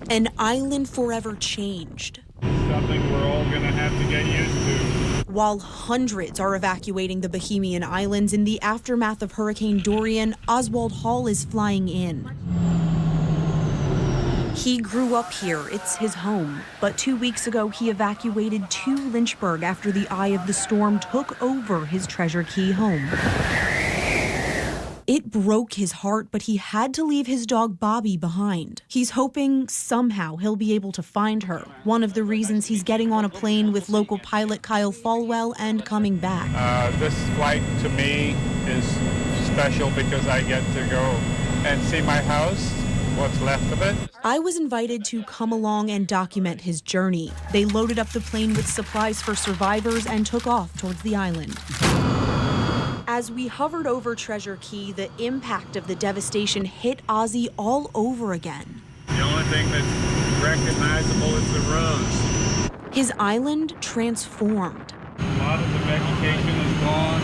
An island forever changed. Something we're all going to have to get used to. While hundreds are evacuating the Bahamian Islands in the aftermath of Hurricane Dorian, Oswald Hall is flying in. He grew up here, it's his home, but 2 weeks ago he evacuated to Lynchburg after the eye of the storm took over his Treasure Key home. It broke his heart, but he had to leave his dog Bobby behind. He's hoping somehow he'll be able to find her. One of the reasons he's getting on a plane with local pilot Kyle FALWELL and coming back. This flight to me is special because I get to go and see my house, what's left of it. I was invited to come along and document his journey. They loaded up the plane with supplies for survivors and took off towards the island. As we hovered over Treasure Key, the impact of the devastation hit Ozzy all over again. The only thing that's recognizable is the roads. His island transformed. A lot of the vegetation is gone.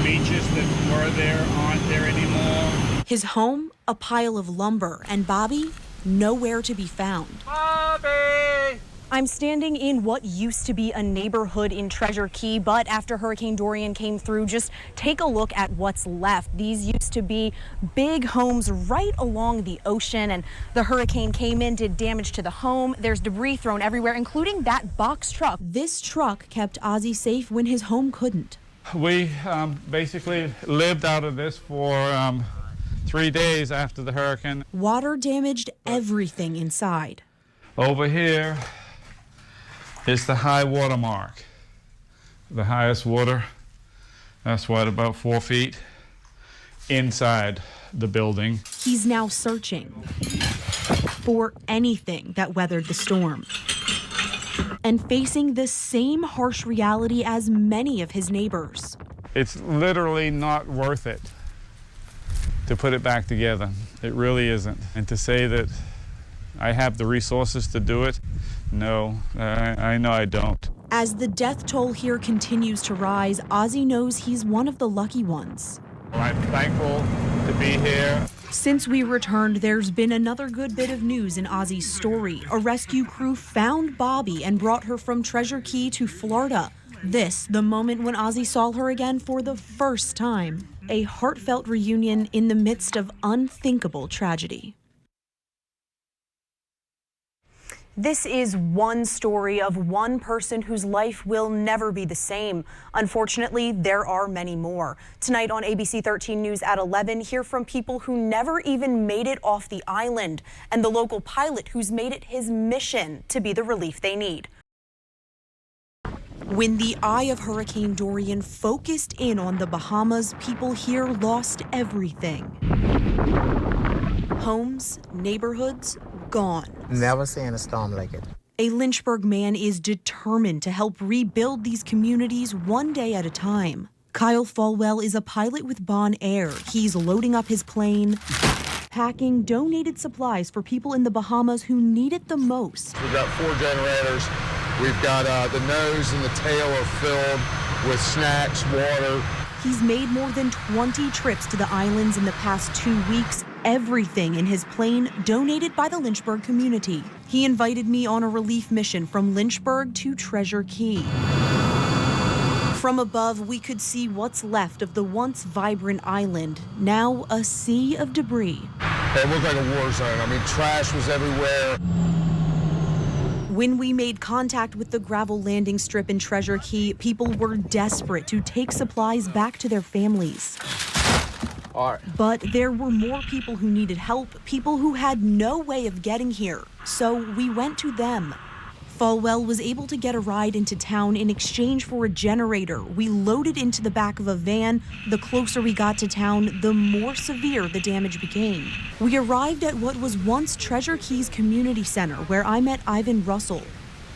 Beaches that were there aren't there anymore. His home, a pile of lumber, and Bobby, nowhere to be found. Bobby! I'm standing in what used to be a neighborhood in Treasure Key, but after Hurricane Dorian came through, just take a look at what's left. These used to be big homes right along the ocean, and the hurricane came in, did damage to the home. There's debris thrown everywhere, including that box truck. This truck kept Ozzy safe when his home couldn't. We basically lived out of this for 3 days after the hurricane. Water damaged everything inside. Over here is the high water mark. The highest water, that's what, about 4 feet inside the building. He's now searching for anything that weathered the storm and facing the same harsh reality as many of his neighbors. It's literally not worth it to put it back together. It really isn't. And to say that I have the resources to do it, no, I know I don't. As the death toll here continues to rise, Ozzy knows he's one of the lucky ones. I'm thankful to be here. Since we returned, there's been another good bit of news in Ozzy's story. A rescue crew found Bobby and brought her from Treasure Key to Florida. This, the moment when Ozzy saw her again for the first time. A heartfelt reunion in the midst of unthinkable tragedy. This is one story of one person whose life will never be the same. Unfortunately, there are many more. Tonight on ABC 13 News at 11, hear from people who never even made it off the island and the local pilot who's made it his mission to be the relief they need. When the eye of Hurricane Dorian focused in on the Bahamas, people here lost everything. Homes, neighborhoods, gone. Never seen a storm like it. A Lynchburg man is determined to help rebuild these communities one day at a time. Kyle FALWELL is a pilot with Bon Air. He's loading up his plane, packing donated supplies for people in the Bahamas who need it the most. We've got 4 generators. We've got the nose and the tail are filled with snacks, water. He's made more than 20 trips to the islands in the past 2 weeks. Everything in his plane donated by the Lynchburg community. He invited me on a relief mission from Lynchburg to Treasure Key. From above, we could see what's left of the once vibrant island, now a sea of debris. It looked like a war zone. I mean, trash was everywhere. When we made contact with the gravel landing strip in Treasure Key, people were desperate to take supplies back to their families. But there were more people who needed help, people who had no way of getting here. So we went to them. FALWELL was able to get a ride into town in exchange for a generator. We loaded into the back of a van. The closer we got to town, the more severe the damage became. We arrived at what was once Treasure Key's community center, where I met Ivan Russell.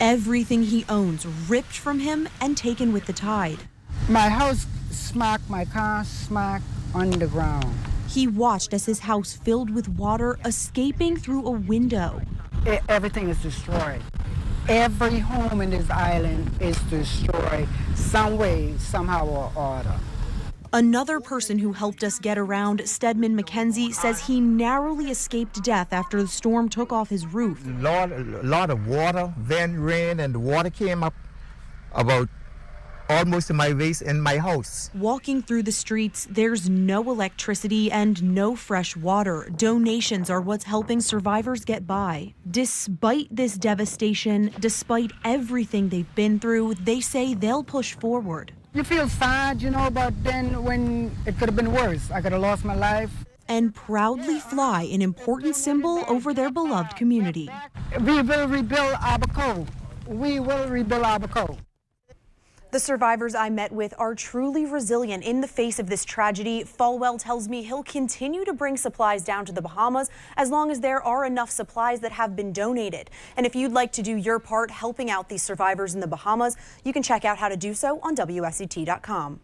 Everything he owns ripped from him and taken with the tide. My house smacked, my car smacked on the ground. He watched as his house filled with water escaping through a window. Everything is destroyed. Every home in this island is destroyed some way, somehow or other. Another person who helped us get around, STEDMAN MACKENZIE, says he narrowly escaped death after the storm took off his roof. A lot of water, then rain, and the water came up about almost to my waist in my house. Walking through the streets, there's no electricity and no fresh water. Donations are what's helping survivors get by. Despite this devastation, despite everything they've been through, they say they'll push forward. You feel sad, you know, but then when it could have been worse, I could have lost my life. And proudly fly an important symbol over their beloved community. We will rebuild Abaco. We will rebuild Abaco. The survivors I met with are truly resilient in the face of this tragedy. FALWELL tells me he'll continue to bring supplies down to the Bahamas as long as there are enough supplies that have been donated. And if you'd like to do your part helping out these survivors in the Bahamas, you can check out how to do so on WSET.com.